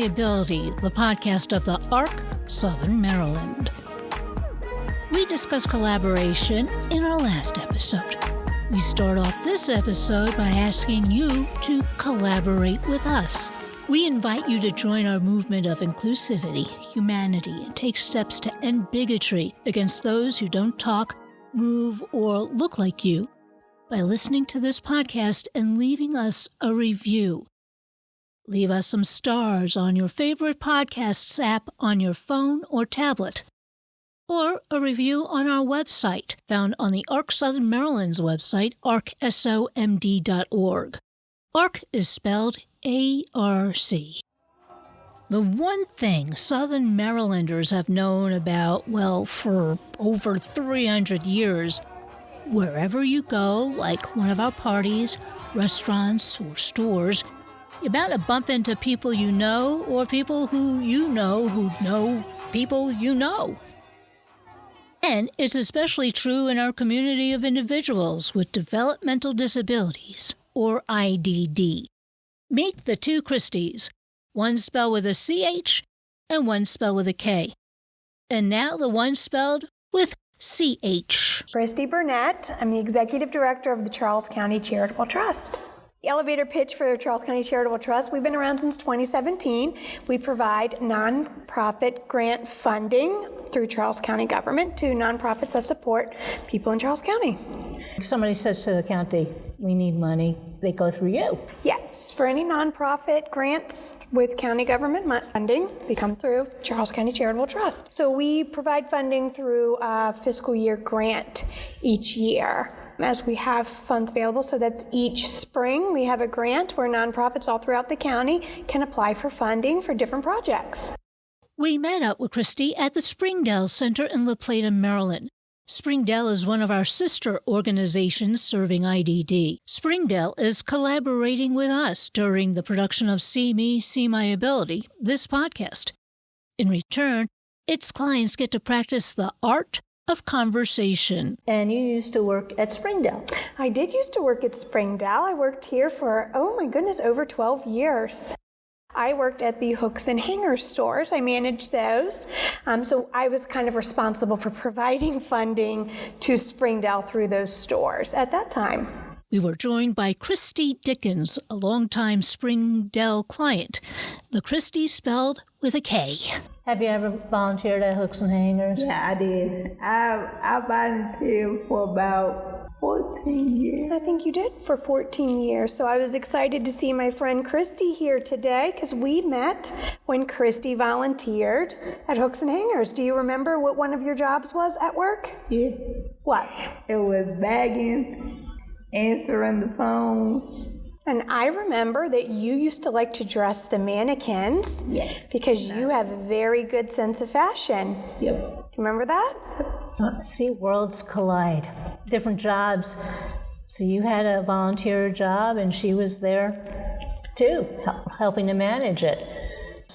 Seemayability, the podcast of the ARC Southern Maryland. We discussed collaboration in our last episode. We start off this episode by asking you to collaborate with us. We invite you to join our movement of inclusivity, humanity, and take steps to end bigotry against those who don't talk, move, or look like you by listening to this podcast and leaving us a review. Leave us some stars on your favorite podcasts app on your phone or tablet, or a review on our website, found on the ARC Southern Maryland's website, arcsomd.org. ARC is spelled A-R-C. The one thing Southern Marylanders have known about, for over 300 years, wherever you go, like one of our parties, restaurants, or stores, you're bound to bump into people you know or people who know people you know. And it's especially true in our community of individuals with developmental disabilities, or IDD. Meet the Two Christies, one spelled with a CH and one spelled with a K. And now the one spelled with CH. Christy Burnett. I'm the Executive Director of the Charles County Charitable Trust. The elevator pitch for Charles County Charitable Trust, we've been around since 2017. We provide nonprofit grant funding through Charles County government to nonprofits that support people in Charles County. If somebody says to the county, we need money, they go through you. Yes, for any nonprofit grants with county government funding, they come through Charles County Charitable Trust. So we provide funding through a fiscal year grant each year as we have funds available. So that's each spring we have a grant where nonprofits all throughout the county can apply for funding for different projects. We met up with Christy at the Springdale Center in La Plata, Maryland. Springdale is one of our sister organizations serving IDD. Springdale is collaborating with us during the production of See Me, See My Ability, this podcast. In return, its clients get to practice the art of conversation. And you used to work at Springdale. I did used to work at Springdale. I worked here for, over 12 years. I worked at the hooks and hangers stores. I managed those. So I was kind of responsible for providing funding to Springdale through those stores at that time. We were joined by Christy Dickens, a longtime Springdale client. The Christy spelled with a K. Have you ever volunteered at Hooks and Hangers? Yeah, I did. I volunteered for about 14 years. I think you did for 14 years. So I was excited to see my friend Christy here today because we met when Christy volunteered at Hooks and Hangers. Do you remember what one of your jobs was at work? Yeah. What? It was bagging, answering the phone. And I remember that you used to like to dress the mannequins because you have a very good sense of fashion. Yep. Remember that? See, worlds collide. Different jobs. So you had a volunteer job and she was there too, helping to manage it.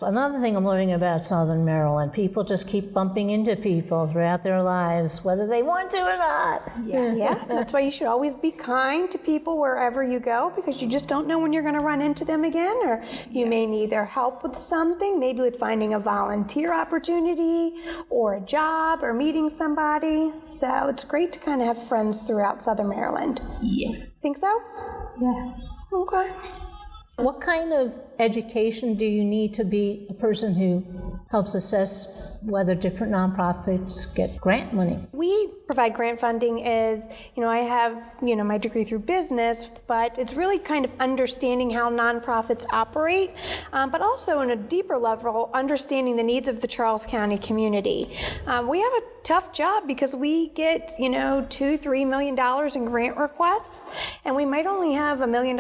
Another thing I'm learning about Southern Maryland, people just keep bumping into people throughout their lives, whether they want to or not. Yeah. That's why you should always be kind to people wherever you go, because you just don't know when you're going to run into them again, or you may need their help with something, maybe with finding a volunteer opportunity or a job or meeting somebody. So it's great to kind of have friends throughout Southern Maryland. Yeah. Think so? Yeah. Okay. What kind of education do you need to be a person who helps assess whether different nonprofits get grant money? We provide grant funding I have, my degree through business, but it's really kind of understanding how nonprofits operate, but also on a deeper level, understanding the needs of the Charles County community. We have a tough job because we get, $2-3 million in grant requests, and we might only have $1 million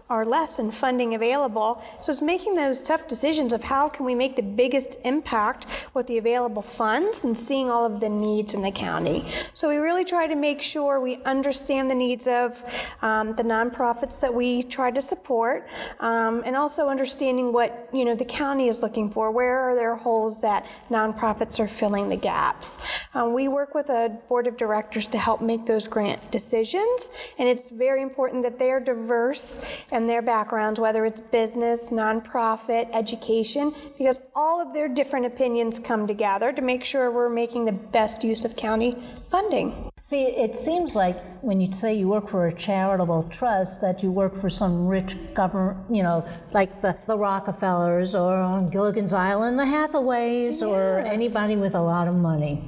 or less in funding available. So it's making those tough decisions of how can we make the biggest impact with the available funds and seeing all of the needs in the county. So we really try to make sure we understand the needs of the nonprofits that we try to support, and also understanding what the county is looking for. Where are there holes that nonprofits are filling the gaps? We work with a board of directors to help make those grant decisions, and it's very important that they are diverse and and their backgrounds, whether it's business, nonprofit, education, because all of their different opinions come together to make sure we're making the best use of county funding. See, it seems like when you say you work for a charitable trust, that you work for some rich government, like the Rockefellers, or on Gilligan's Island, the Hathaways, or anybody with a lot of money.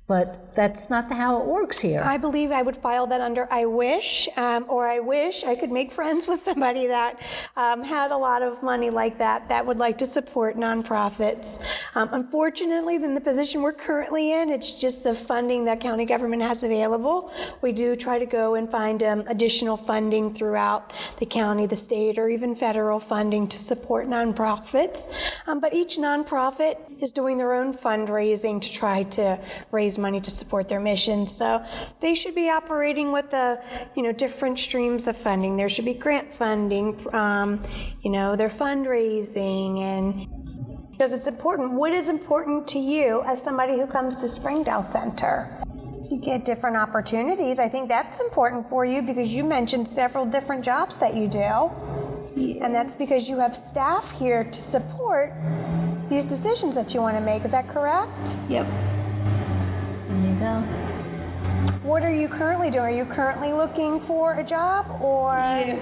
But that's not how it works here. I believe I would file that under I wish, or I wish I could make friends with somebody that had a lot of money like that would like to support nonprofits. Unfortunately, in the position we're currently in, it's just the funding that county government has available. We do try to go and find additional funding throughout the county, the state, or even federal funding to support nonprofits. But each nonprofit is doing their own fundraising to try to raise money to support their mission. So they should be operating with the, different streams of funding. There should be grant funding, their fundraising, and because it's important. What is important to you as somebody who comes to Springdale Center? You get different opportunities. I think that's important for you because you mentioned several different jobs that you do. Yeah. And that's because you have staff here to support these decisions that you want to make. Is that correct? Yep. There you go. What are you currently doing? Are you currently looking for a job, or? Yeah.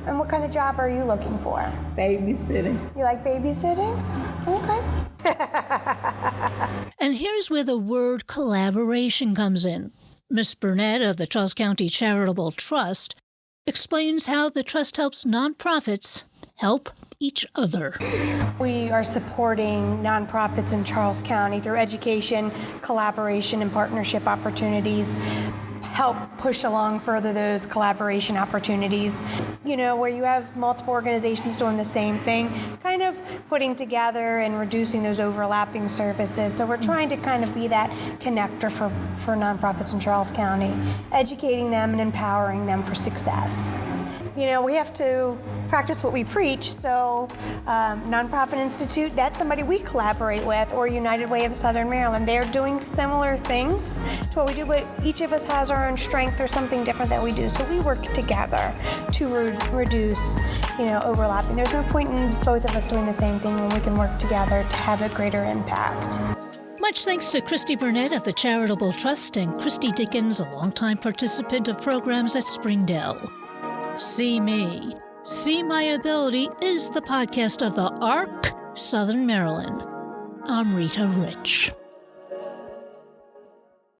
And what kind of job are you looking for? Babysitting. You like babysitting? Okay. And here's where the word collaboration comes in. Miss Burnett of the Charles County Charitable Trust explains how the trust helps nonprofits help each other. We are supporting nonprofits in Charles County through education, collaboration, and partnership opportunities. Help push along further those collaboration opportunities, where you have multiple organizations doing the same thing, kind of putting together and reducing those overlapping services. So we're trying to kind of be that connector for nonprofits in Charles County, educating them and empowering them for success. We have to practice what we preach, so Nonprofit Institute, that's somebody we collaborate with, or United Way of Southern Maryland. They're doing similar things to what we do, but each of us has our own strength or something different that we do, so we work together to reduce, overlapping. There's no point in both of us doing the same thing when we can work together to have a greater impact. Much thanks to Christy Burnett of the Charitable Trust and Christy Dickens, a longtime participant of programs at Springdale. See Me, See My Ability is the podcast of the ARC, Southern Maryland. I'm Rita Rich.